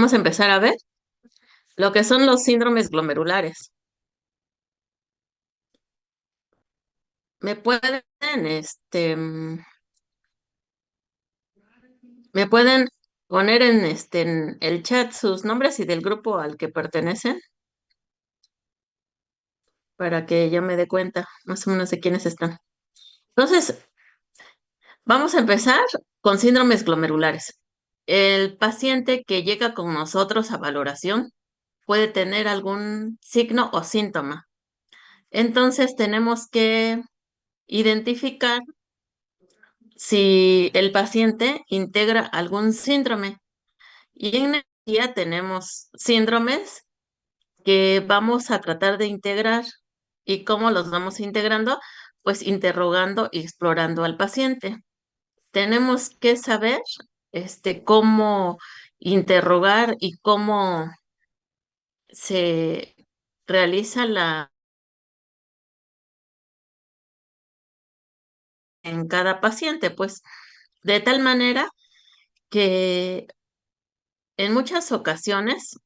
Vamos a empezar a ver lo que son los síndromes glomerulares. Me pueden, me pueden poner en el chat sus nombres y del grupo al que pertenecen para que yo me dé cuenta más o menos de quiénes están. Entonces, vamos a empezar con síndromes glomerulares. El paciente que llega con nosotros a valoración puede tener algún signo o síntoma. Entonces, tenemos que identificar si el paciente integra algún síndrome. Y en neurología tenemos síndromes que vamos a tratar de integrar. ¿Y cómo los vamos integrando? Pues interrogando y explorando al paciente. Tenemos que saber cómo interrogar y cómo se realiza en cada paciente, pues de tal manera que en muchas ocasiones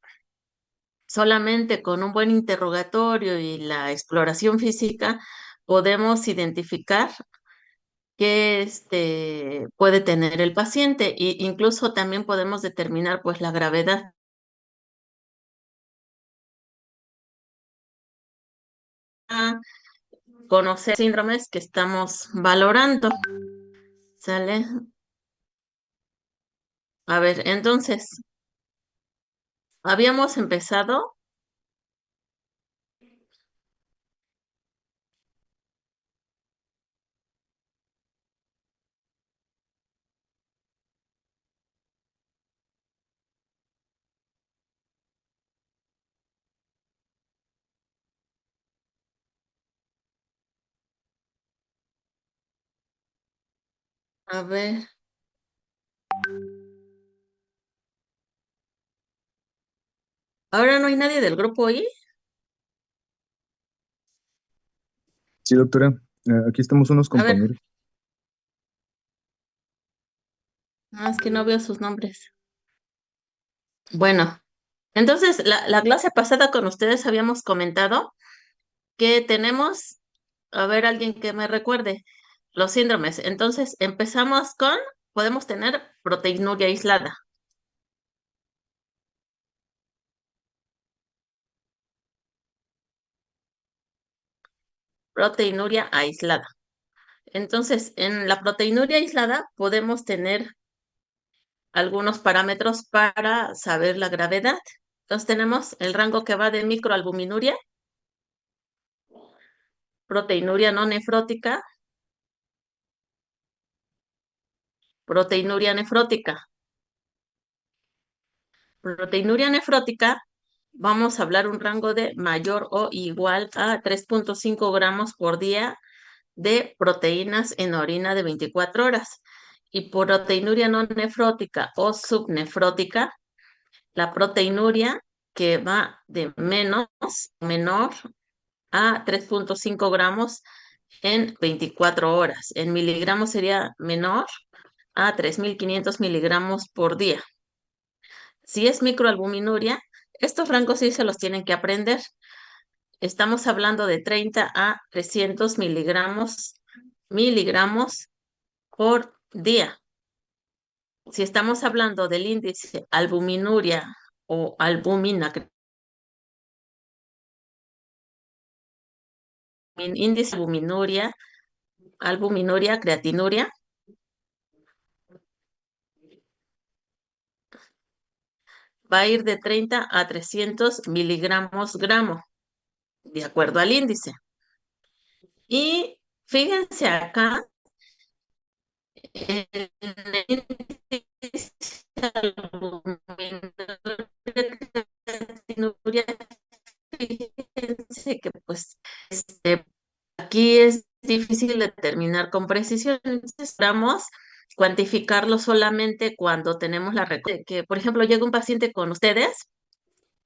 solamente con un buen interrogatorio y la exploración física podemos identificar qué puede tener el paciente e incluso también podemos determinar pues la gravedad. Conocer síndromes que estamos valorando. ¿Sale? A ver, entonces, habíamos empezado. A ver, ahora no hay nadie del grupo I. Sí, doctora, aquí estamos unos A ver, compañeros. es que no veo sus nombres. Bueno, entonces la clase pasada con ustedes habíamos comentado que tenemos, a ver, alguien que me recuerde, los síndromes. Entonces, empezamos con, podemos tener proteinuria aislada. Proteinuria aislada. Entonces, en la proteinuria aislada podemos tener algunos parámetros para saber la gravedad. Entonces, tenemos el rango que va de microalbuminuria, proteinuria no nefrótica, proteinuria nefrótica. Proteinuria nefrótica, vamos a hablar un rango de mayor o igual a 3.5 gramos por día de proteínas en orina de 24 horas. Y proteinuria no nefrótica o subnefrótica, la proteinuria que va de menor a 3.5 gramos en 24 horas. En miligramos sería menor a 3.500 miligramos por día. Si es microalbuminuria, estos rangos sí se los tienen que aprender. Estamos hablando de 30 a 300 miligramos por día. Si estamos hablando del índice albuminuria o albumina, índice albuminuria, creatinuria, va a ir de 30 a 300 miligramos gramo, de acuerdo al índice. Y fíjense acá, el índice albuminuria, fíjense que pues aquí es difícil determinar con precisión. Entonces, vamos cuantificarlo solamente cuando tenemos que, por ejemplo, llega un paciente con ustedes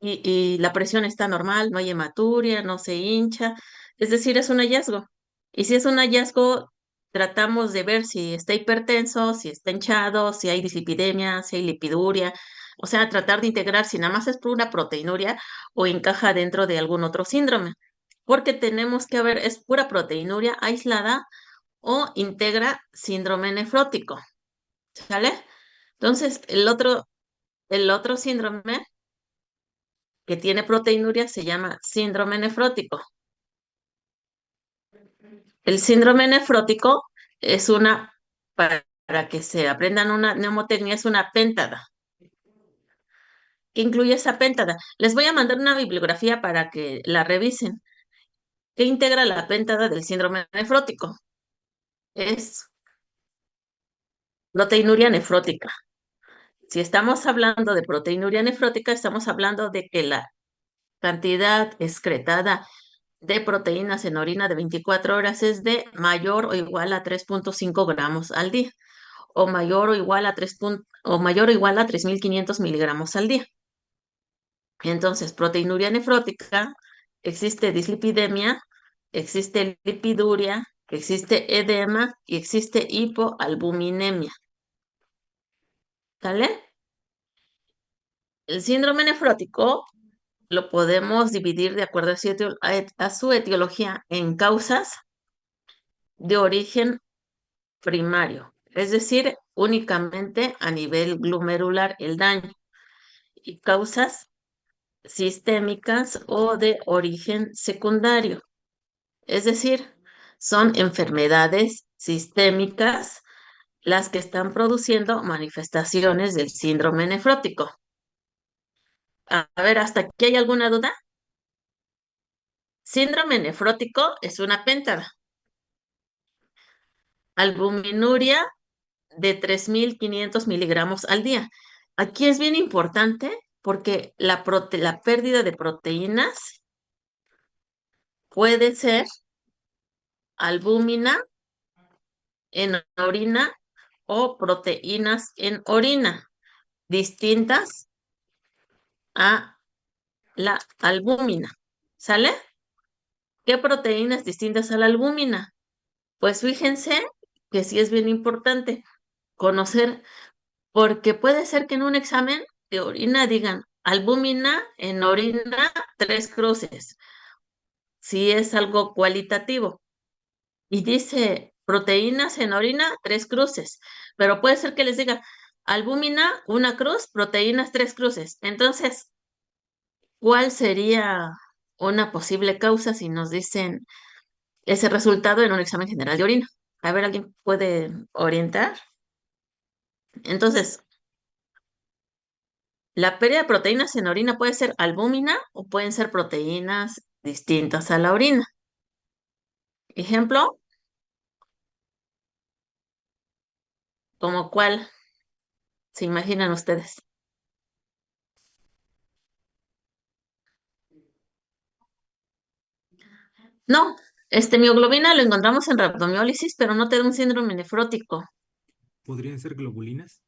y la presión está normal, no hay hematuria, no se hincha, es decir, es un hallazgo. Y si es un hallazgo, tratamos de ver si está hipertenso, si está hinchado, si hay dislipidemia, si hay lipiduria. O sea, tratar de integrar si nada más es por una proteinuria o encaja dentro de algún otro síndrome. Porque tenemos que ver, ¿es pura proteinuria aislada o integra síndrome nefrótico? ¿Sale? Entonces, el otro síndrome que tiene proteinuria se llama síndrome nefrótico. El síndrome nefrótico es para que se aprendan una mnemotecnia, es una péntada. ¿Qué incluye esa péntada? Les voy a mandar una bibliografía para que la revisen. ¿Qué integra la péntada del síndrome nefrótico? Es proteinuria nefrótica. Si estamos hablando de proteinuria nefrótica, estamos hablando de que la cantidad excretada de proteínas en orina de 24 horas es de mayor o igual a 3.5 gramos al día, o mayor o igual a 3.500 miligramos al día. Entonces, proteinuria nefrótica, existe dislipidemia, existe lipiduria, existe edema y existe hipoalbuminemia. ¿Sale? El síndrome nefrótico lo podemos dividir de acuerdo a su etiología en causas de origen primario, es decir, únicamente a nivel glomerular el daño, y causas sistémicas o de origen secundario, es decir, son enfermedades sistémicas las que están produciendo manifestaciones del síndrome nefrótico. A ver, ¿hasta aquí hay alguna duda? Síndrome nefrótico es una péntada. Albuminuria de 3.500 miligramos al día. Aquí es bien importante porque la pérdida de proteínas puede ser albúmina en orina o proteínas en orina, distintas a la albúmina. ¿Sale? ¿Qué proteínas distintas a la albúmina? Pues fíjense que sí es bien importante conocer, porque puede ser que en un examen de orina digan albúmina en orina 3 cruces, si es algo cualitativo. Y dice proteínas en orina 3 cruces, pero puede ser que les diga albúmina 1 cruz, proteínas 3 cruces. Entonces, ¿cuál sería una posible causa si nos dicen ese resultado en un examen general de orina? A ver, ¿alguien puede orientar? Entonces, la pérdida de proteínas en orina puede ser albúmina o pueden ser proteínas distintas a la orina. Ejemplo, ¿como cuál se imaginan ustedes? No, mioglobina lo encontramos en rabdomiólisis, pero no te da un síndrome nefrótico. ¿Podrían ser globulinas?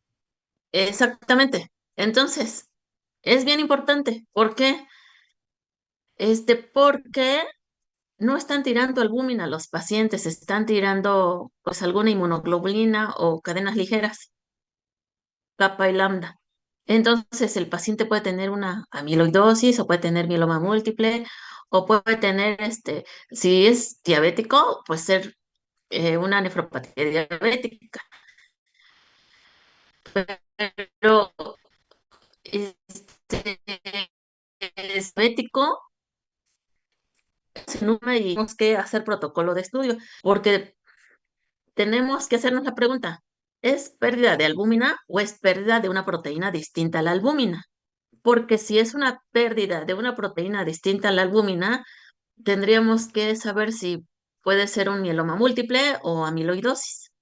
Exactamente. Entonces, es bien importante. ¿Por qué? Porque no están tirando albúmina los pacientes, están tirando pues alguna inmunoglobulina o cadenas ligeras, kappa y lambda. Entonces, el paciente puede tener una amiloidosis o puede tener mieloma múltiple o puede tener, si es diabético, pues ser una nefropatía diabética. Pero este, es diabético, y tenemos que hacer protocolo de estudio, porque tenemos que hacernos la pregunta, ¿es pérdida de albúmina o es pérdida de una proteína distinta a la albúmina? Porque si es una pérdida de una proteína distinta a la albúmina, tendríamos que saber si puede ser un mieloma múltiple o amiloidosis.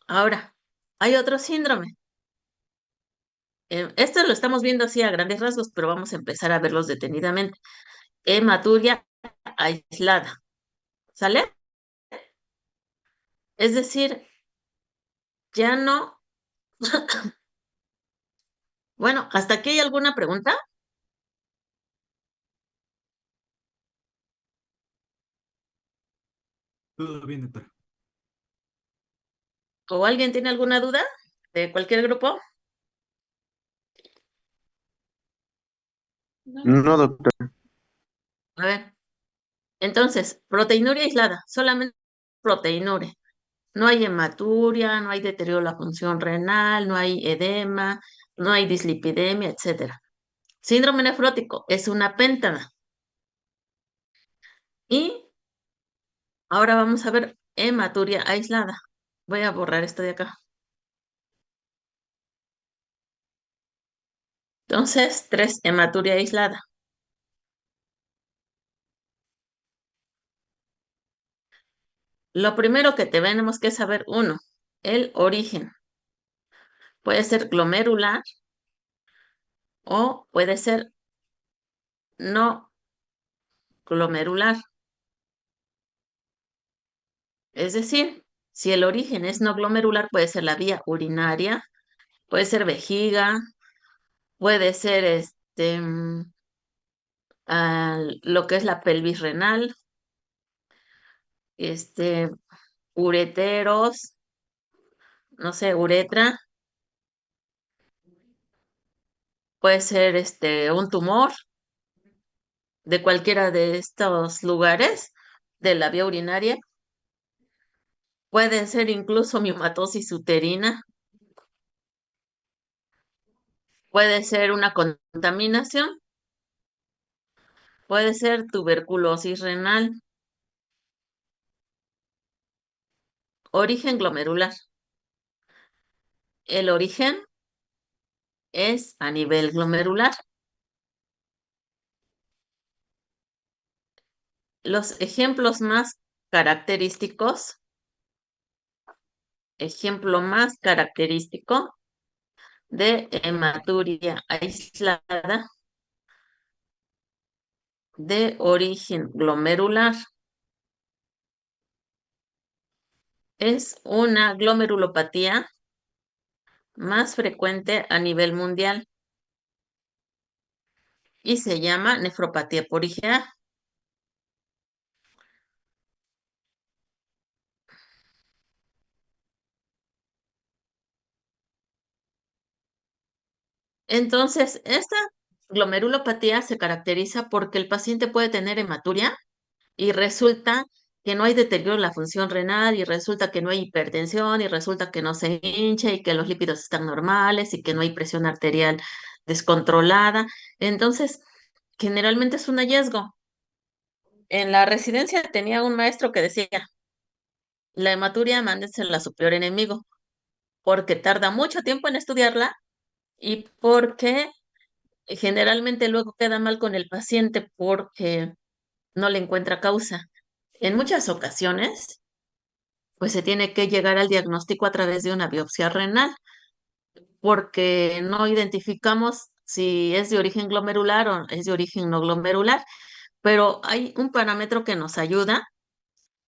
Ahora, hay otro síndrome. Esto lo estamos viendo así a grandes rasgos, pero vamos a empezar a verlos detenidamente. Hematuria aislada, ¿sale? Es decir, ya no. Bueno, ¿hasta aquí hay alguna pregunta? Todo bien, doctor. ¿O alguien tiene alguna duda de cualquier grupo? No, doctora. A ver, entonces, proteinuria aislada, solamente proteinuria. No hay hematuria, no hay deterioro de la función renal, no hay edema, no hay dislipidemia, etcétera. Síndrome nefrótico es una péntana. Y ahora vamos a ver hematuria aislada. Voy a borrar esto de acá. Entonces, 3, hematuria aislada. Lo primero que tenemos que saber, uno, el origen. Puede ser glomerular o puede ser no glomerular. Es decir, si el origen es no glomerular, puede ser la vía urinaria, puede ser vejiga, puede ser lo que es la pelvis renal, este, ureteros, no sé, uretra, puede ser un tumor de cualquiera de estos lugares de la vía urinaria, puede ser incluso miomatosis uterina, puede ser una contaminación, puede ser tuberculosis renal, origen glomerular. El origen es a nivel glomerular. Los ejemplos más característicos, ejemplo más característico de hematuria aislada de origen glomerular es una glomerulopatía más frecuente a nivel mundial y se llama nefropatía por IgA. Entonces, esta glomerulopatía se caracteriza porque el paciente puede tener hematuria y resulta que no hay deterioro en la función renal y resulta que no hay hipertensión y resulta que no se hincha y que los lípidos están normales y que no hay presión arterial descontrolada. Entonces, generalmente es un hallazgo. En la residencia tenía un maestro que decía, la hematuria mándensela a su peor enemigo, porque tarda mucho tiempo en estudiarla y porque generalmente luego queda mal con el paciente porque no le encuentra causa. En muchas ocasiones, pues se tiene que llegar al diagnóstico a través de una biopsia renal, porque no identificamos si es de origen glomerular o es de origen no glomerular, pero hay un parámetro que nos ayuda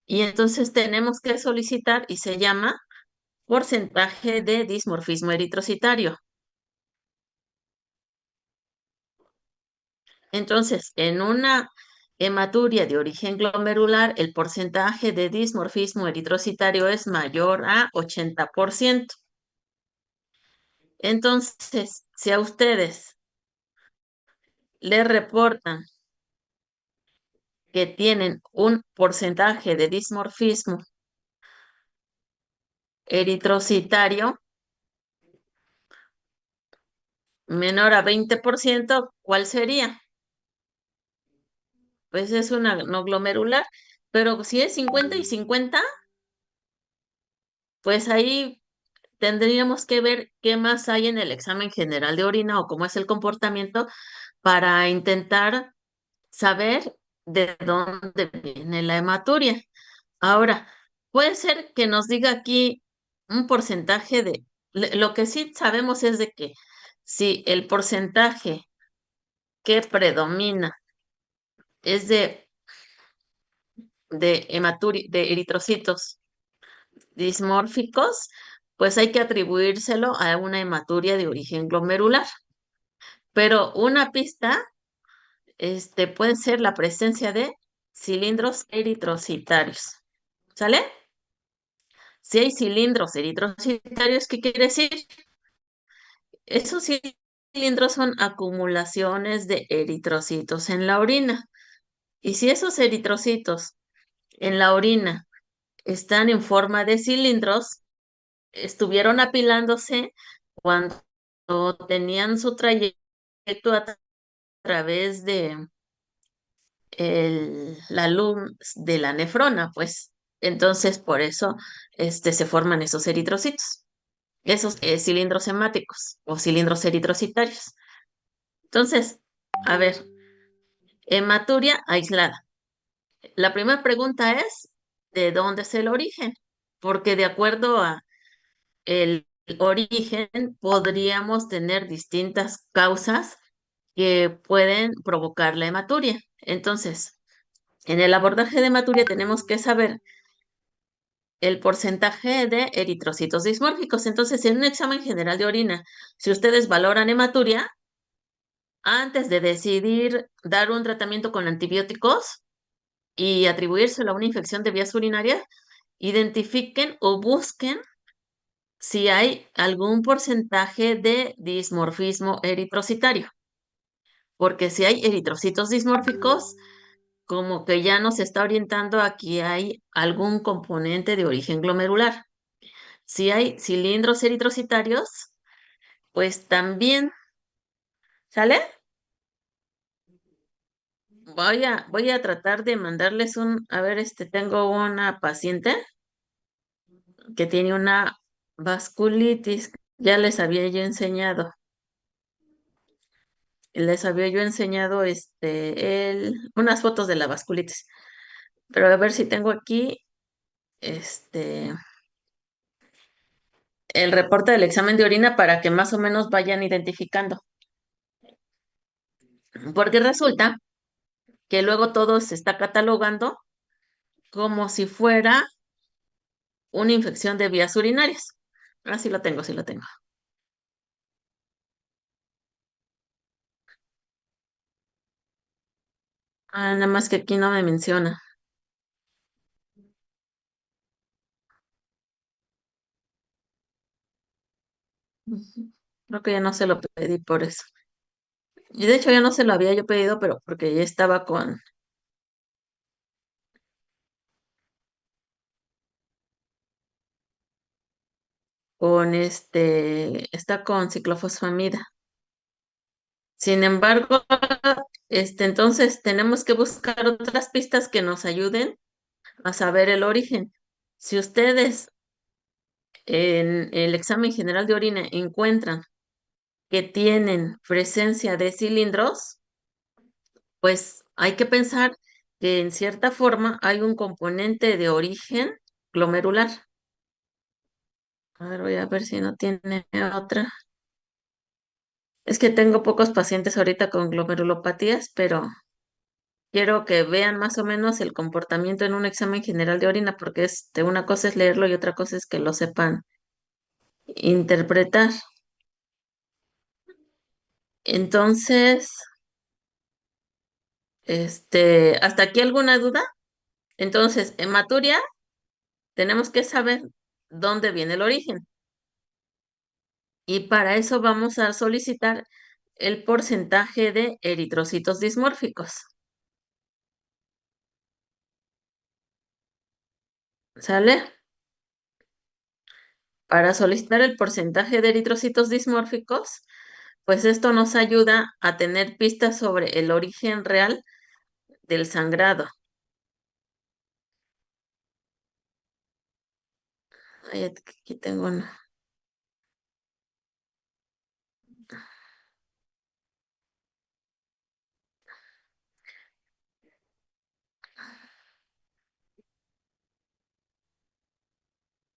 y entonces tenemos que solicitar y se llama porcentaje de dismorfismo eritrocitario. Entonces, en una hematuria de origen glomerular, el porcentaje de dismorfismo eritrocitario es mayor a 80%. Entonces, si a ustedes le reportan que tienen un porcentaje de dismorfismo eritrocitario menor a 20%, ¿cuál sería? Pues es una no glomerular, pero si es 50 y 50, pues ahí tendríamos que ver qué más hay en el examen general de orina o cómo es el comportamiento para intentar saber de dónde viene la hematuria. Ahora, puede ser que nos diga aquí un porcentaje lo que sí sabemos es de que si el porcentaje que predomina es de hematuria, de eritrocitos dismórficos, pues hay que atribuírselo a una hematuria de origen glomerular. Pero una pista, puede ser la presencia de cilindros eritrocitarios. ¿Sale? Si hay cilindros eritrocitarios, ¿qué quiere decir? Esos cilindros son acumulaciones de eritrocitos en la orina. Y si esos eritrocitos en la orina están en forma de cilindros, estuvieron apilándose cuando tenían su trayecto a través de la luz de la nefrona, pues. Entonces, por eso se forman esos eritrocitos, esos cilindros hemáticos o cilindros eritrocitarios. Entonces, a ver, hematuria aislada. La primera pregunta es, ¿de dónde es el origen? Porque de acuerdo a el origen, podríamos tener distintas causas que pueden provocar la hematuria. Entonces, en el abordaje de hematuria tenemos que saber el porcentaje de eritrocitos dismórficos. Entonces, en un examen general de orina, si ustedes valoran hematuria, antes de decidir dar un tratamiento con antibióticos y atribuírselo a una infección de vías urinarias, identifiquen o busquen si hay algún porcentaje de dismorfismo eritrocitario, porque si hay eritrocitos dismórficos, como que ya nos está orientando a que hay algún componente de origen glomerular. Si hay cilindros eritrocitarios, pues también, ¿sale? Voy a tratar de mandarles a ver, tengo una paciente que tiene una vasculitis, ya les había yo enseñado unas fotos de la vasculitis, pero a ver si tengo aquí este el reporte del examen de orina para que más o menos vayan identificando, porque resulta que luego todo se está catalogando como si fuera una infección de vías urinarias. Ah, sí lo tengo, sí lo tengo. Ah, nada más que aquí no me menciona. Ujú. Creo que ya no se lo pedí por eso. Y de hecho ya no se lo había yo pedido, pero porque ya estaba está con ciclofosfamida. Sin embargo, entonces tenemos que buscar otras pistas que nos ayuden a saber el origen. Si ustedes en el examen general de orina encuentran que tienen presencia de cilindros, pues hay que pensar que en cierta forma hay un componente de origen glomerular. A ver, voy a ver si no tiene otra. Es que tengo pocos pacientes ahorita con glomerulopatías, pero quiero que vean más o menos el comportamiento en un examen general de orina, porque una cosa es leerlo y otra cosa es que lo sepan interpretar. Entonces, ¿hasta aquí alguna duda? Entonces, en Maturia tenemos que saber dónde viene el origen y para eso vamos a solicitar el porcentaje de eritrocitos dismórficos. ¿Sale? Para solicitar el porcentaje de eritrocitos dismórficos, pues esto nos ayuda a tener pistas sobre el origen real del sangrado. Ay, aquí tengo una.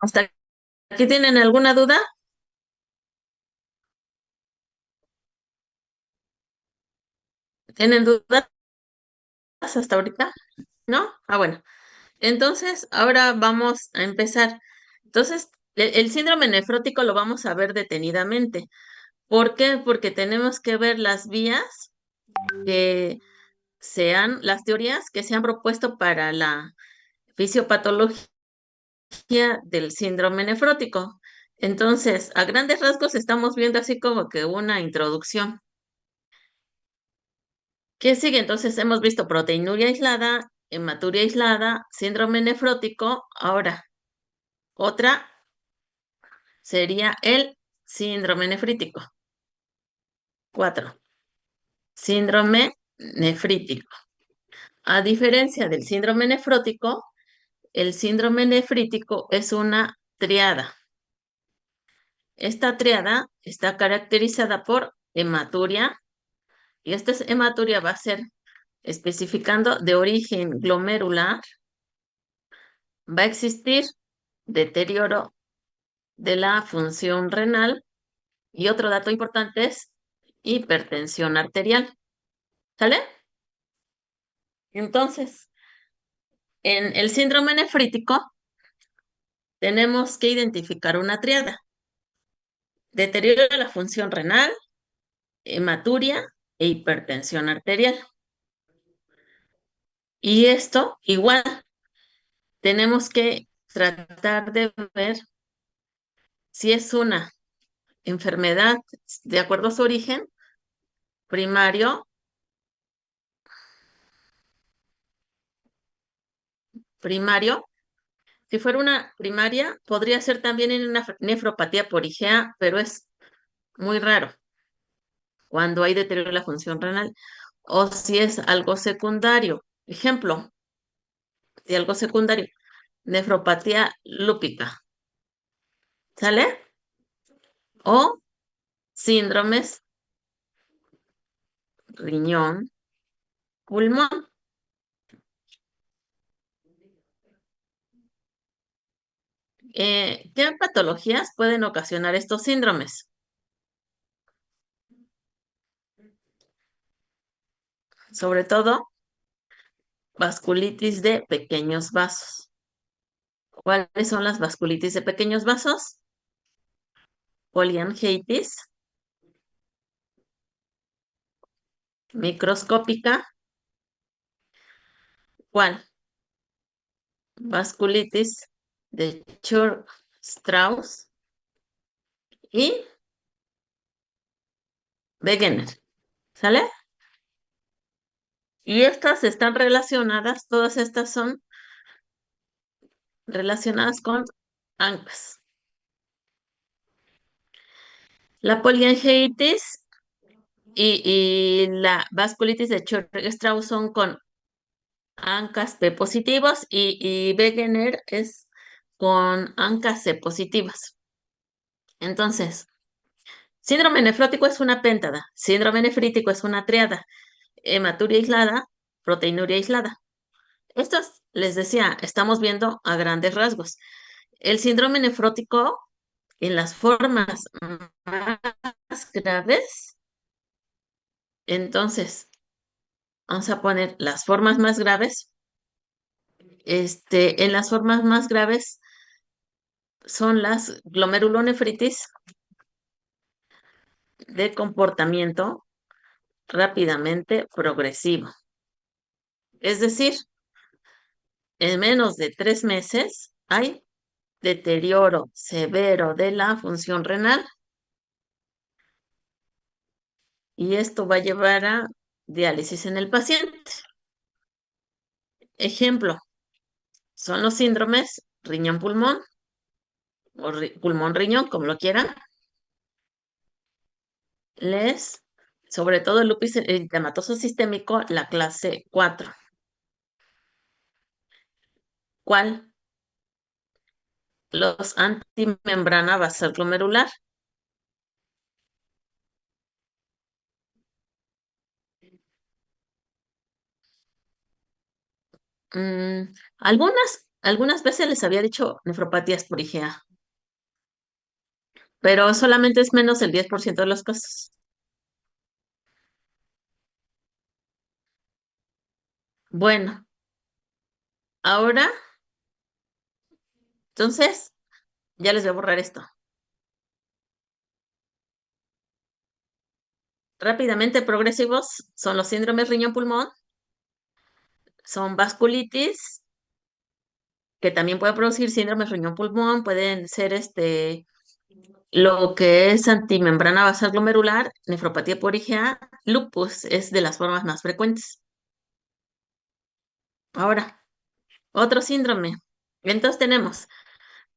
¿Hasta aquí tienen alguna duda? ¿Tienen dudas hasta ahorita? ¿No? Ah, bueno. Entonces, ahora vamos a empezar. Entonces, el síndrome nefrótico lo vamos a ver detenidamente. ¿Por qué? Porque tenemos que ver las vías que las teorías que se han propuesto para la fisiopatología del síndrome nefrótico. Entonces, a grandes rasgos estamos viendo así como que una introducción. ¿Qué sigue? Entonces hemos visto proteinuria aislada, hematuria aislada, síndrome nefrótico. Ahora, otra sería el síndrome nefrítico. 4. Síndrome nefrítico. A diferencia del síndrome nefrótico, el síndrome nefrítico es una triada. Esta triada está caracterizada por hematuria, y esta hematuria va a ser especificando de origen glomerular, va a existir deterioro de la función renal y otro dato importante es hipertensión arterial. ¿Sale? Entonces, en el síndrome nefrítico tenemos que identificar una triada. Deterioro de la función renal, hematuria e hipertensión arterial. Y esto igual tenemos que tratar de ver si es una enfermedad de acuerdo a su origen, primario, primario. Si fuera una primaria, podría ser también en una nefropatía por IgA, pero es muy raro cuando hay deterioro de la función renal. O si es algo secundario. Ejemplo, de algo secundario, nefropatía lúpica. ¿Sale? O síndromes riñón, pulmón. ¿Qué patologías pueden ocasionar estos síndromes? Sobre todo, vasculitis de pequeños vasos. ¿Cuáles son las vasculitis de pequeños vasos? Poliangitis, microscópica. ¿Cuál? Vasculitis de Church-Strauss y Wegener. ¿Sale? Y estas están relacionadas, todas estas son relacionadas con ANCAS. La poliangitis y la vasculitis de Church-Strauss son con ANCAS P positivos y Wegener es con ANCAS C positivas. Entonces, síndrome nefrótico es una péntada, síndrome nefrítico es una triada, hematuria aislada, proteinuria aislada. Estos, les decía, estamos viendo a grandes rasgos. El síndrome nefrótico en las formas más graves, entonces, vamos a poner las formas más graves. En las formas más graves son las glomerulonefritis de comportamiento rápidamente progresivo. Es decir, en menos de 3 meses hay deterioro severo de la función renal y esto va a llevar a diálisis en el paciente. Ejemplo, son los síndromes riñón-pulmón o pulmón-riñón, como lo quieran. Sobre todo el lupus eritematoso sistémico, la clase 4. ¿Cuál? Los antimembrana basal glomerular. Algunas veces les había dicho nefropatías por IgA, pero solamente es menos del 10% de los casos. Bueno, ahora, entonces, ya les voy a borrar esto. Rápidamente progresivos son los síndromes riñón-pulmón, son vasculitis, que también puede producir síndromes riñón-pulmón, pueden ser Lo que es antimembrana basal glomerular, nefropatía por IgA, lupus es de las formas más frecuentes. Ahora, otro síndrome. Entonces tenemos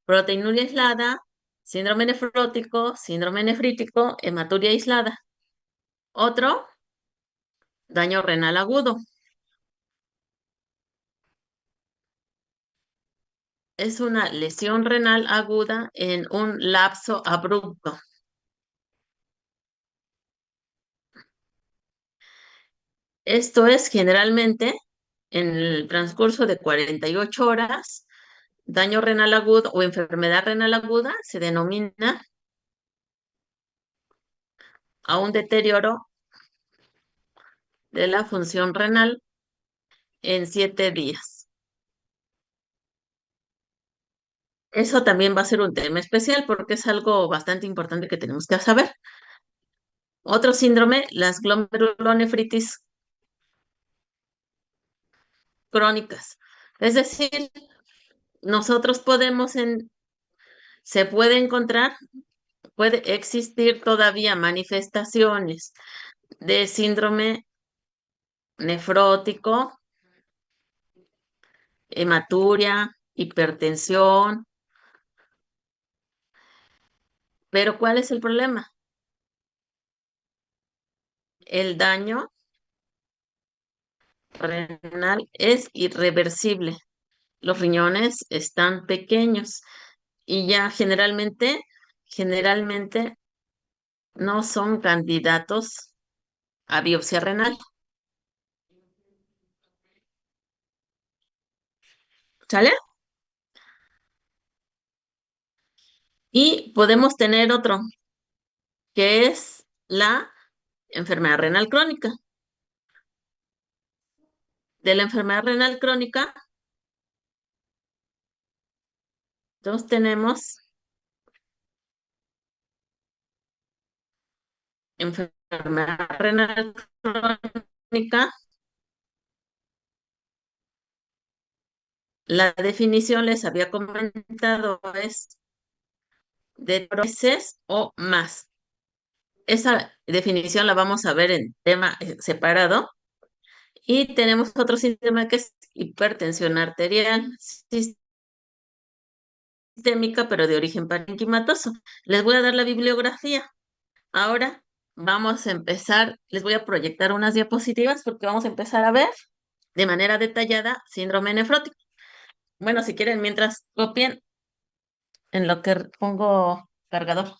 proteinuria aislada, síndrome nefrótico, síndrome nefrítico, hematuria aislada. Otro, daño renal agudo. Es una lesión renal aguda en un lapso abrupto. Esto es generalmente en el transcurso de 48 horas. Daño renal agudo o enfermedad renal aguda se denomina a un deterioro de la función renal en 7 días. Eso también va a ser un tema especial porque es algo bastante importante que tenemos que saber. Otro síndrome, las glomerulonefritis crónicas. Es decir, nosotros se puede encontrar, puede existir todavía manifestaciones de síndrome nefrótico, hematuria, hipertensión, pero ¿cuál es el problema? El daño renal es irreversible. Los riñones están pequeños y ya generalmente no son candidatos a biopsia renal. ¿Sale? Y podemos tener otro, que es la enfermedad renal crónica. De la enfermedad renal crónica, entonces tenemos enfermedad renal crónica. La definición les había comentado es de 3 meses o más. Esa definición la vamos a ver en tema separado. Y tenemos otro síndrome que es hipertensión arterial sistémica, pero de origen parenquimatoso. Les voy a dar la bibliografía. Ahora vamos a empezar, les voy a proyectar unas diapositivas porque vamos a empezar a ver de manera detallada síndrome nefrótico. Bueno, si quieren, mientras copien en lo que pongo cargador.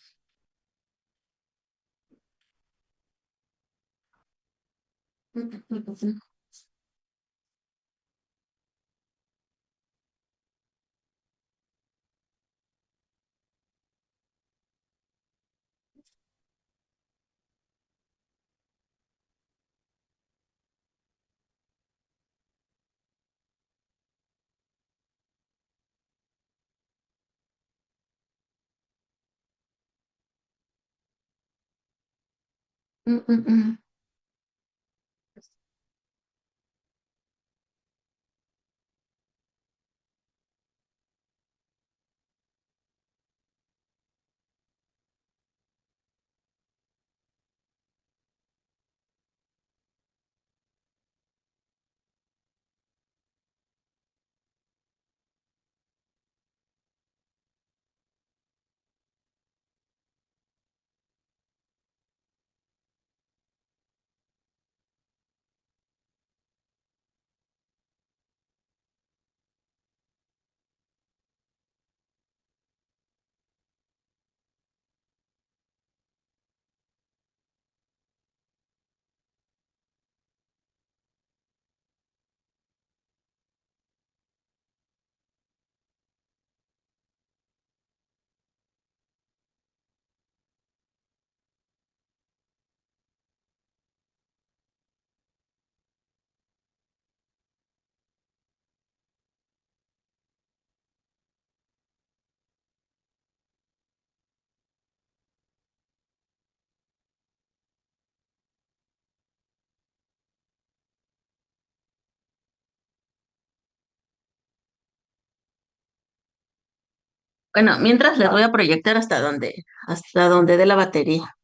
Bueno, mientras les voy a proyectar hasta donde dé la batería,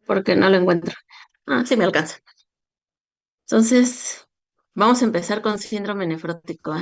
porque no lo encuentro. Ah, sí me alcanza. Entonces, vamos a empezar con síndrome nefrótico, ¿eh?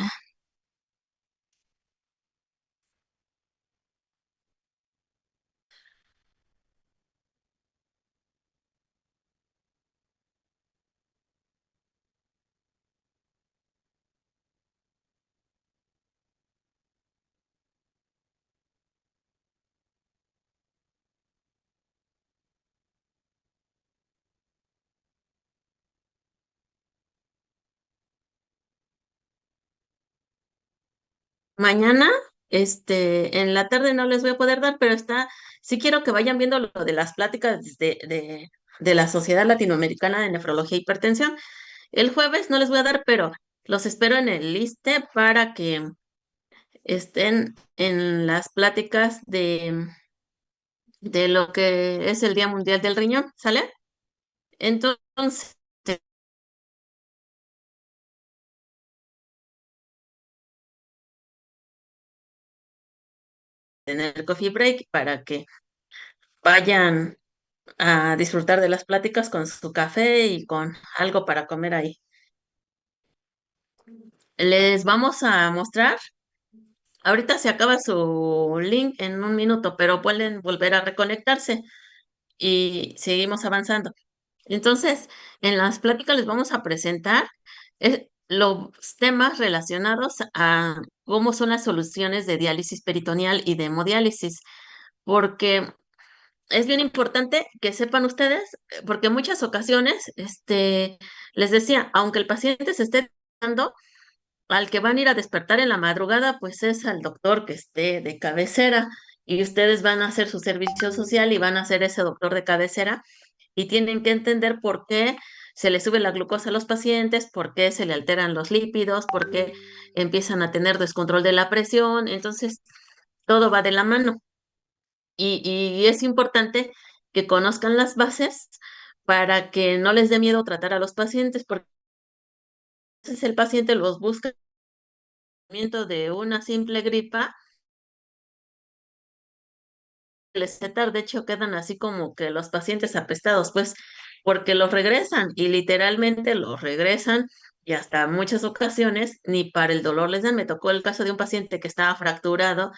Mañana, en la tarde no les voy a poder dar, pero sí quiero que vayan viendo lo de las pláticas de la Sociedad Latinoamericana de Nefrología e Hipertensión. El jueves no les voy a dar, pero los espero en el liste para que estén en las pláticas de lo que es el Día Mundial del Riñón, ¿sale? Entonces, tener coffee break para que vayan a disfrutar de las pláticas con su café y con algo para comer ahí. Les vamos a mostrar. Ahorita se acaba su link en un minuto, pero pueden volver a reconectarse y seguimos avanzando. Entonces, en las pláticas les vamos a presentar los temas relacionados a cómo son las soluciones de diálisis peritoneal y de hemodiálisis, porque es bien importante que sepan ustedes, porque en muchas ocasiones, les decía, aunque el paciente se esté dando, al que van a ir a despertar en la madrugada, pues es al doctor que esté de cabecera y ustedes van a hacer su servicio social y van a ser ese doctor de cabecera y tienen que entender por qué se le sube la glucosa a los pacientes, por qué se le alteran los lípidos, por qué empiezan a tener descontrol de la presión. Entonces, todo va de la mano y es importante que conozcan las bases para que no les dé miedo tratar a los pacientes, porque a veces el paciente los busca de una simple gripa, les de hecho quedan así como que los pacientes apestados, pues porque los regresan y literalmente los regresan y hasta muchas ocasiones ni para el dolor les dan. Me tocó el caso de un paciente que estaba fracturado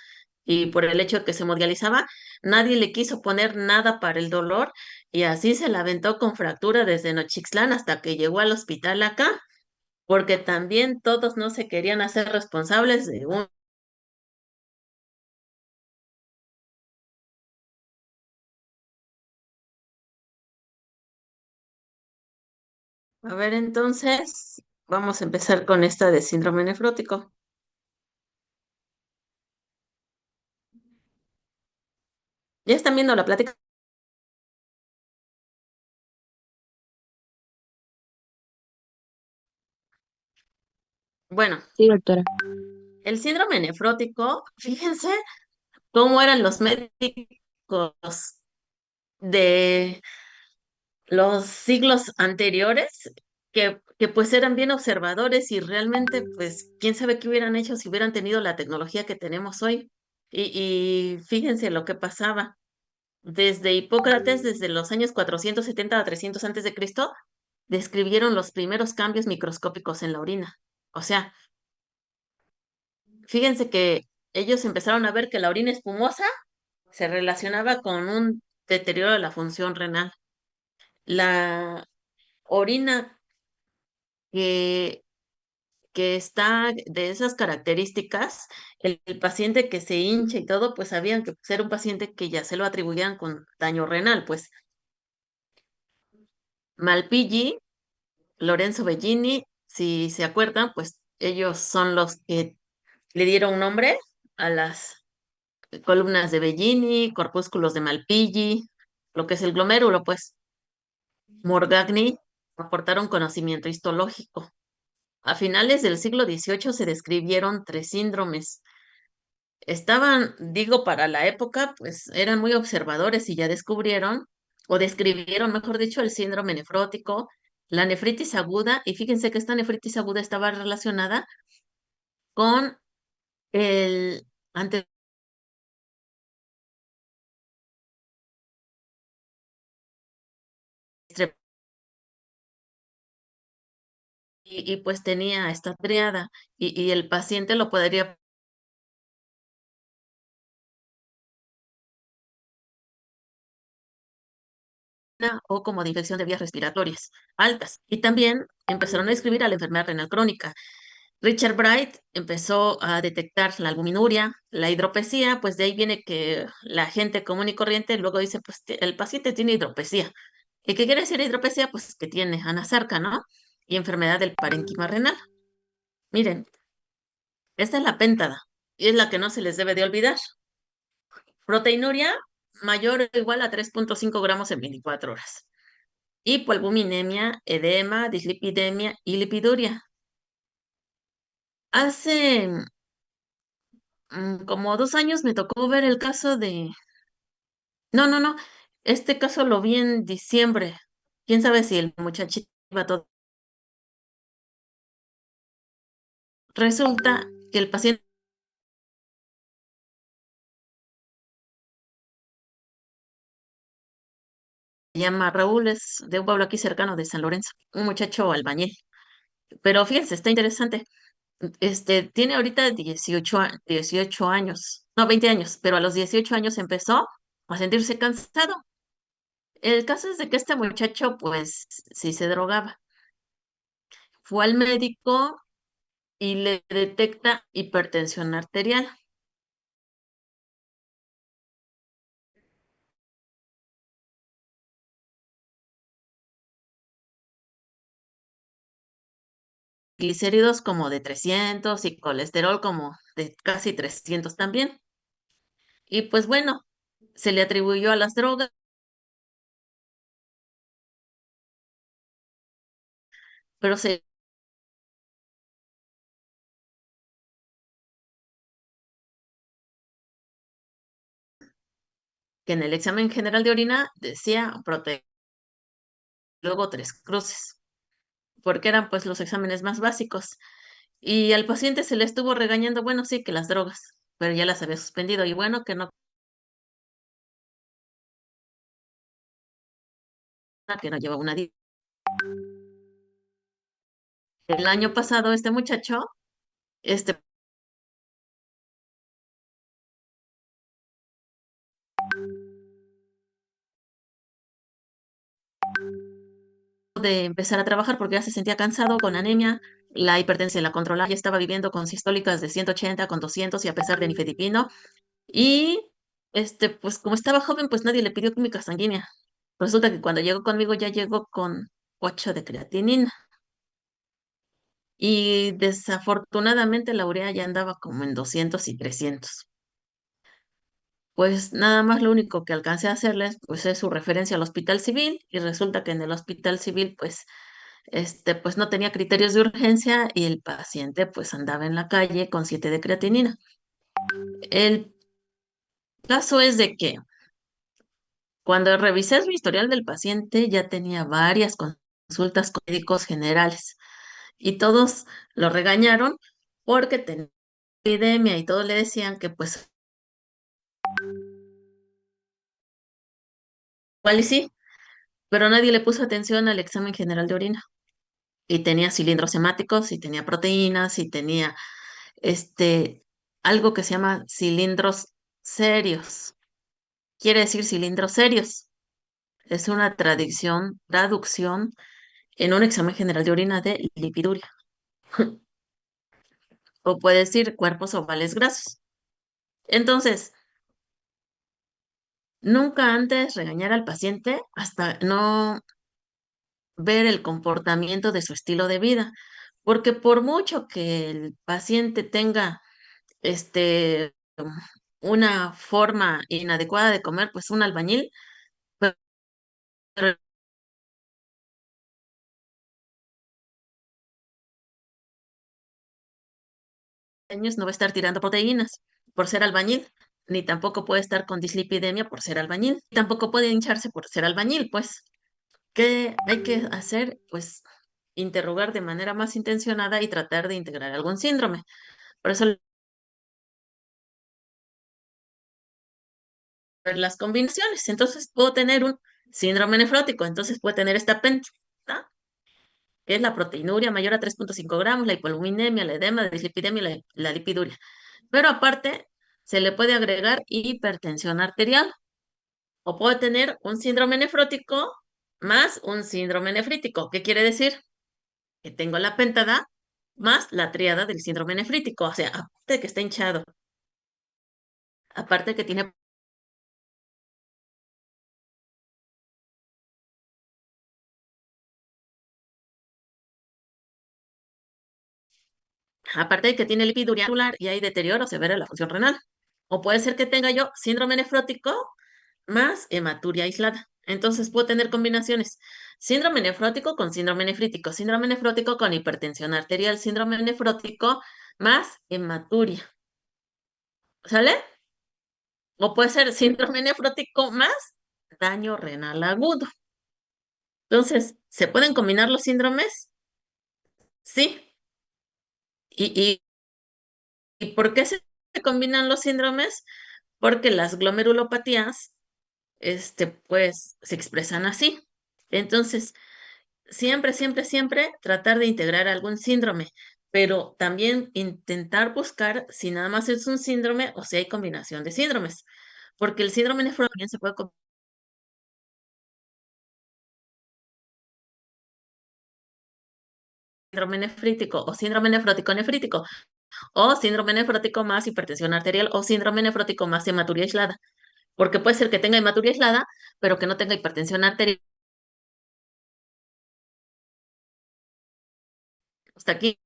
y por el hecho de que se hemodializaba, nadie le quiso poner nada para el dolor y así se la aventó con fractura desde Nochixtlán hasta que llegó al hospital acá, porque también todos no se querían hacer responsables de un... A ver, entonces, vamos a empezar con esta de síndrome nefrótico. ¿Ya están viendo la plática? Bueno, Sí, doctora. el síndrome nefrótico, fíjense cómo eran los médicos de los siglos anteriores, que pues eran bien observadores y realmente, pues, quién sabe qué hubieran hecho si hubieran tenido la tecnología que tenemos hoy. Y fíjense lo que pasaba. Desde Hipócrates, desde los años 470 a 300 antes de Cristo, describieron los primeros cambios microscópicos en la orina. O sea, fíjense que ellos empezaron a ver que la orina espumosa se relacionaba con un deterioro de la función renal. La orina que, que está de esas características, el paciente que se hincha y todo, pues sabían que pues, era un paciente que ya se lo atribuían con daño renal. Pues Malpighi, Lorenzo Bellini, si se acuerdan, pues ellos son los que le dieron nombre a las columnas de Bellini, corpúsculos de Malpighi, lo que es el glomérulo, pues Morgagni aportaron conocimiento histológico. A finales del siglo XVIII se describieron tres síndromes. Estaban, digo, para la época, pues eran muy observadores y ya descubrieron, o describieron, mejor dicho, el síndrome nefrótico, la nefritis aguda, y fíjense que esta nefritis aguda estaba relacionada con El ante y pues tenía esta triada y el paciente lo podría o como de infección de vías respiratorias altas. Y también empezaron a describir a la enfermedad renal crónica. Richard Bright empezó a detectar la albuminuria, la hidropesía, pues de ahí viene que la gente común y corriente luego dice, pues el paciente tiene hidropesía. ¿Y qué quiere decir hidropesía? Pues que tiene anasarca, ¿no? Y enfermedad del parénquima renal. Miren, esta es la péntada y es la que no se les debe de olvidar. Proteinuria mayor o igual a 3.5 gramos en 24 horas. Hipoalbuminemia, edema, dislipidemia y lipiduria. Hace como 2 años me tocó ver el caso de... No, no, no. Este caso lo vi en diciembre. ¿Quién sabe si el muchachito iba todo? Resulta que el paciente se llama Raúl, es de un pueblo aquí cercano de San Lorenzo, un muchacho albañil. Pero fíjense, está interesante. Tiene ahorita 18 años, no, 20 años, pero a los 18 años empezó a sentirse cansado. El caso es de que este muchacho, pues, sí se drogaba. Fue al médico y le detecta hipertensión arterial. Glicéridos como de 300 y colesterol como de casi 300 también. Y pues bueno, se le atribuyó a las drogas, pero que en el examen general de orina decía proteína, luego tres cruces, porque eran pues los exámenes más básicos. Y al paciente se le estuvo regañando, bueno, sí, que las drogas, pero ya las había suspendido. Y bueno, que no lleva una dieta. El año pasado este muchacho, este de empezar a trabajar porque ya se sentía cansado con anemia, la hipertensión la controlaba, ya estaba viviendo con sistólicas de 180 con 200 y a pesar de nifedipino. Y pues como estaba joven, pues nadie le pidió química sanguínea. Resulta que cuando llegó conmigo ya llegó con 8 de creatinina. Y desafortunadamente la urea ya andaba como en 200 y 300. Pues nada más lo único que alcancé a hacerles pues es su referencia al hospital civil y resulta que en el hospital civil pues no tenía criterios de urgencia y el paciente pues andaba en la calle con 7 de creatinina. El caso es de que cuando revisé su historial del paciente ya tenía varias consultas con médicos generales y todos lo regañaron porque tenía epidemia y todos le decían que pues igual y sí, pero nadie le puso atención al examen general de orina. Y tenía cilindros hemáticos, y tenía proteínas, y tenía algo que se llama cilindros serios. Quiere decir cilindros serios. Es una traducción en un examen general de orina de lipiduria. O puede decir cuerpos ovales grasos. Entonces, nunca antes regañar al paciente hasta no ver el comportamiento de su estilo de vida, porque por mucho que el paciente tenga una forma inadecuada de comer, pues un albañil, pero años no va a estar tirando proteínas por ser albañil, ni tampoco puede estar con dislipidemia por ser albañil, tampoco puede hincharse por ser albañil, pues. ¿Qué hay que hacer? Pues interrogar de manera más intencionada y tratar de integrar algún síndrome. Por eso las combinaciones. Entonces puedo tener un síndrome nefrótico, entonces puede tener esta penta, que es la proteinuria mayor a 3.5 gramos, la hipoalbuminemia, la edema, la dislipidemia y la lipiduria. Pero aparte, se le puede agregar hipertensión arterial o puede tener un síndrome nefrótico más un síndrome nefrítico. ¿Qué quiere decir? Que tengo la pentada más la tríada del síndrome nefrítico, o sea, aparte de que está hinchado, aparte de que tiene, aparte de que tiene lipiduria celular y hay deterioro severo de la función renal. O puede ser que tenga yo síndrome nefrótico más hematuria aislada. Entonces puedo tener combinaciones. Síndrome nefrótico con síndrome nefrítico, síndrome nefrótico con hipertensión arterial, síndrome nefrótico más hematuria. ¿Sale? O puede ser síndrome nefrótico más daño renal agudo. Entonces, ¿se pueden combinar los síndromes? Sí. ¿Y por qué se combinan los síndromes? Porque las glomerulopatías, pues, se expresan así. Entonces, siempre, siempre, siempre tratar de integrar algún síndrome, pero también intentar buscar si nada más es un síndrome o si hay combinación de síndromes, porque el síndrome nefrótico también se puede síndrome nefrítico o síndrome nefrótico nefrítico o síndrome nefrótico más hipertensión arterial o síndrome nefrótico más hematuria aislada, porque puede ser que tenga hematuria aislada, pero que no tenga hipertensión arterial. Hasta aquí.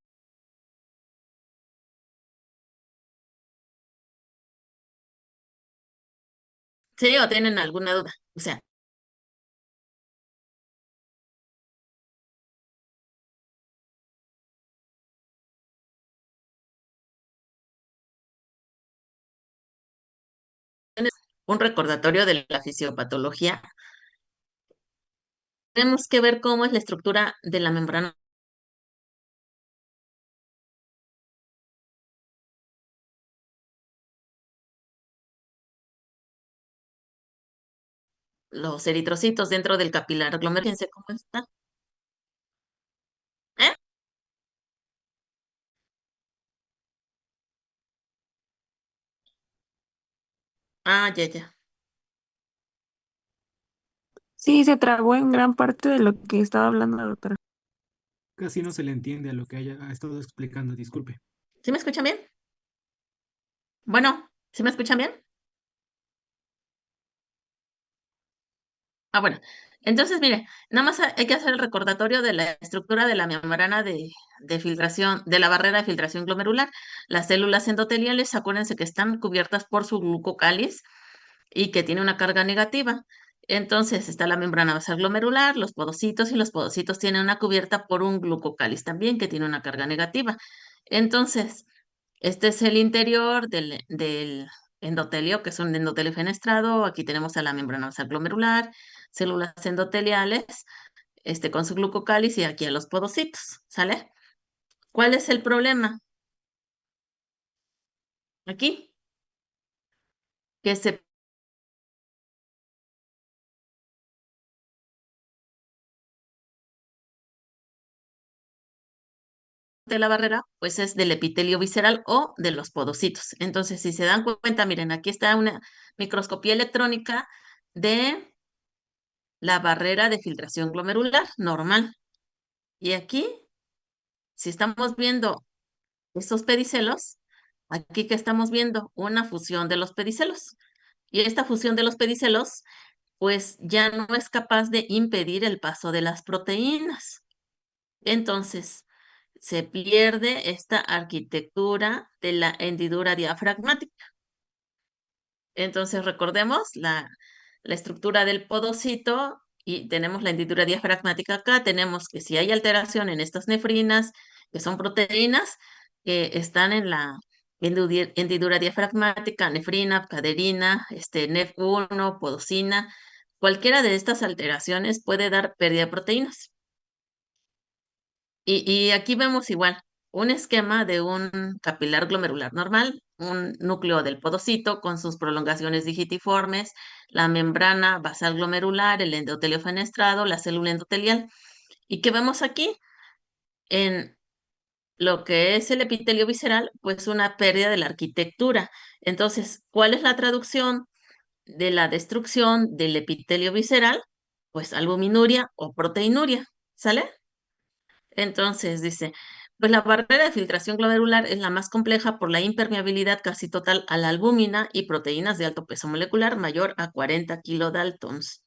¿Sí? ¿O tienen alguna duda? O sea, tienes un recordatorio de la fisiopatología. Tenemos que ver cómo es la estructura de la membrana, los eritrocitos dentro del capilar glomerular. Fíjense cómo está. ¿Eh? Ah, ya, ya. Sí, se trabó en gran parte de lo que estaba hablando la doctora. Casi no se le entiende a lo que haya estado explicando, disculpe. ¿Sí me escuchan bien? Bueno, ¿sí me escuchan bien? Ah, bueno. Entonces, mire, nada más hay que hacer el recordatorio de la estructura de la membrana de filtración, de la barrera de filtración glomerular. Las células endoteliales, acuérdense que están cubiertas por su glucocáliz y que tiene una carga negativa. Entonces está la membrana basal glomerular, los podocitos, y los podocitos tienen una cubierta por un glucocáliz también que tiene una carga negativa. Entonces, este es el interior del endotelio, que es un endotelio fenestrado. Aquí tenemos a la membrana basal glomerular, células endoteliales, con su glucocáliz y aquí a los podocitos, ¿sale? ¿Cuál es el problema? Aquí, que se de la barrera, pues es del epitelio visceral o de los podocitos. Entonces, si se dan cuenta, miren, aquí está una microscopía electrónica de la barrera de filtración glomerular normal. Y aquí, si estamos viendo estos pedicelos, aquí que estamos viendo una fusión de los pedicelos. Y esta fusión de los pedicelos, pues ya no es capaz de impedir el paso de las proteínas. Entonces, se pierde esta arquitectura de la hendidura diafragmática. Entonces, recordemos la estructura del podocito y tenemos la hendidura diafragmática acá. Tenemos que si hay alteración en estas nefrinas, que son proteínas que están en la hendidura diafragmática, nefrina, caderina, NEF1, podocina, cualquiera de estas alteraciones puede dar pérdida de proteínas. Y aquí vemos igual un esquema de un capilar glomerular normal. un núcleo del podocito con sus prolongaciones digitiformes, la membrana basal glomerular, el endotelio fenestrado, la célula endotelial. ¿Y qué vemos aquí? En lo que es el epitelio visceral, pues una pérdida de la arquitectura. Entonces, ¿cuál es la traducción de la destrucción del epitelio visceral? Pues albuminuria o proteinuria, ¿sale? Entonces dice, pues la barrera de filtración glomerular es la más compleja por la impermeabilidad casi total a la albúmina y proteínas de alto peso molecular mayor a 40 kilodaltons.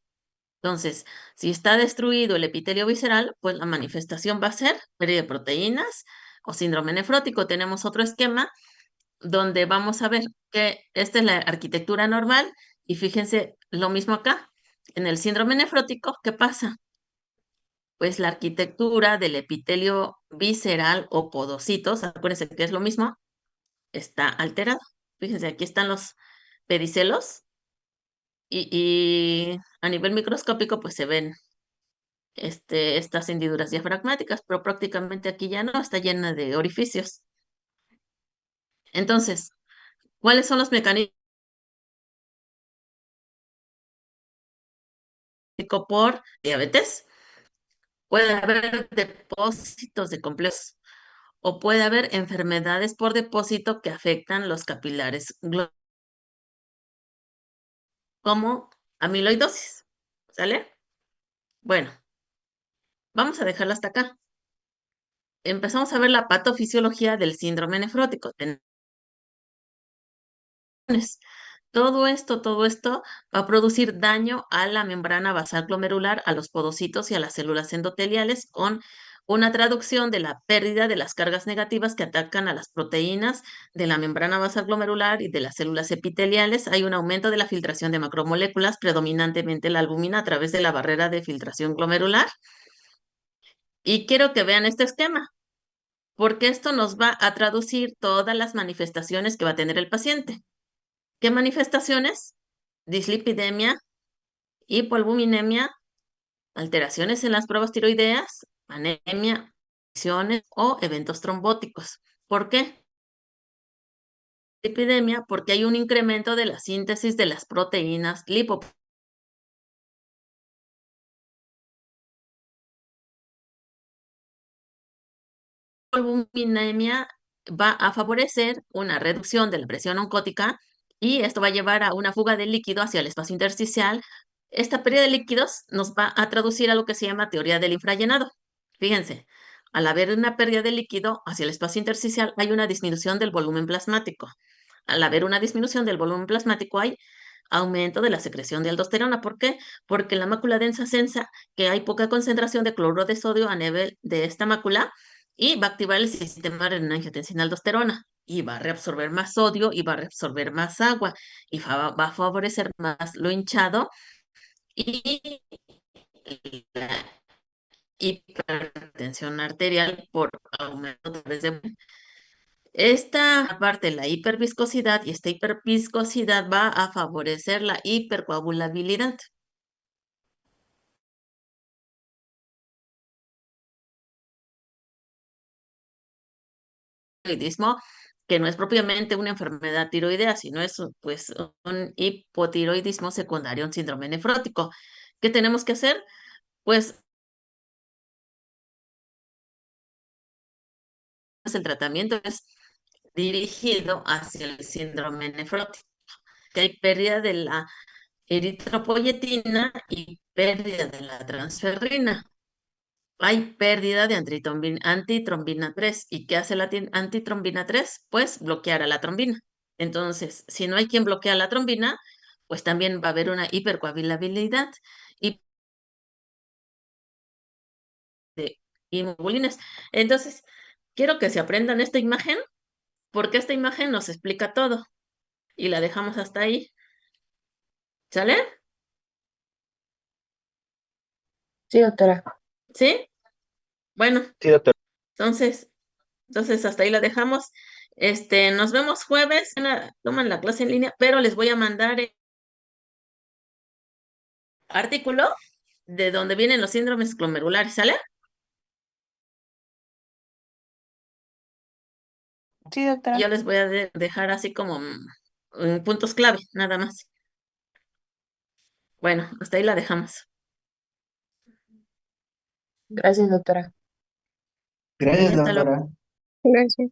Entonces, si está destruido el epitelio visceral, pues la manifestación va a ser pérdida de proteínas o síndrome nefrótico. Tenemos otro esquema donde vamos a ver que esta es la arquitectura normal y fíjense lo mismo acá. En el síndrome nefrótico, ¿qué pasa? Pues la arquitectura del epitelio visceral o podocitos, acuérdense que es lo mismo, está alterada. Fíjense, aquí están los pedicelos y a nivel microscópico pues se ven estas hendiduras diafragmáticas, pero prácticamente aquí ya no, está llena de orificios. Entonces, ¿cuáles son los mecanismos por diabetes? Puede haber depósitos de complejos o puede haber enfermedades por depósito que afectan los capilares como amiloidosis. ¿Sale? Bueno, vamos a dejarla hasta acá. Empezamos a ver la patofisiología del síndrome nefrótico. Todo esto va a producir daño a la membrana basal glomerular, a los podocitos y a las células endoteliales con una traducción de la pérdida de las cargas negativas que atacan a las proteínas de la membrana basal glomerular y de las células epiteliales. Hay un aumento de la filtración de macromoléculas, predominantemente la albúmina, a través de la barrera de filtración glomerular. Y quiero que vean este esquema, porque esto nos va a traducir todas las manifestaciones que va a tener el paciente. ¿Qué manifestaciones? Dislipidemia, hipoalbuminemia, alteraciones en las pruebas tiroideas, anemia, infecciones o eventos trombóticos. ¿Por qué? Dislipidemia, porque hay un incremento de la síntesis de las proteínas lipoproteínas. Albuminemia va a favorecer una reducción de la presión oncótica y esto va a llevar a una fuga de líquido hacia el espacio intersticial. Esta pérdida de líquidos nos va a traducir a lo que se llama teoría del infrallenado. Fíjense, al haber una pérdida de líquido hacia el espacio intersticial hay una disminución del volumen plasmático. Al haber una disminución del volumen plasmático hay aumento de la secreción de aldosterona. ¿Por qué? Porque en la mácula densa sensa que hay poca concentración de cloruro de sodio a nivel de esta mácula y va a activar el sistema renina-angiotensina-aldosterona y va a reabsorber más sodio y va a reabsorber más agua y va a favorecer más lo hinchado y la hipertensión arterial por aumento de esta parte, la hiperviscosidad, y esta hiperviscosidad va a favorecer la hipercoagulabilidad. Tiroidismo, que no es propiamente una enfermedad tiroidea, sino es pues un hipotiroidismo secundario, un síndrome nefrótico. ¿Qué tenemos que hacer? Pues el tratamiento es dirigido hacia el síndrome nefrótico, que hay pérdida de la eritropoyetina y pérdida de la transferrina. Hay pérdida de antitrombina 3. ¿Y qué hace la antitrombina 3? Pues bloquear a la trombina. Entonces, si no hay quien bloquea la trombina, pues también va a haber una hipercoagulabilidad y de inmunoglobulines. Entonces, quiero que se aprendan esta imagen porque esta imagen nos explica todo y la dejamos hasta ahí. ¿Sale? Sí, doctora. ¿Sí? Bueno, Sí, doctor. entonces, hasta ahí la dejamos. Nos vemos jueves, toman la clase en línea, pero les voy a mandar el artículo de donde vienen los síndromes glomerulares, ¿sale? Sí, doctora. Yo les voy a dejar así como puntos clave, nada más. Bueno, hasta ahí la dejamos. Gracias, doctora. Gracias, Hasta luego. doctora. Gracias.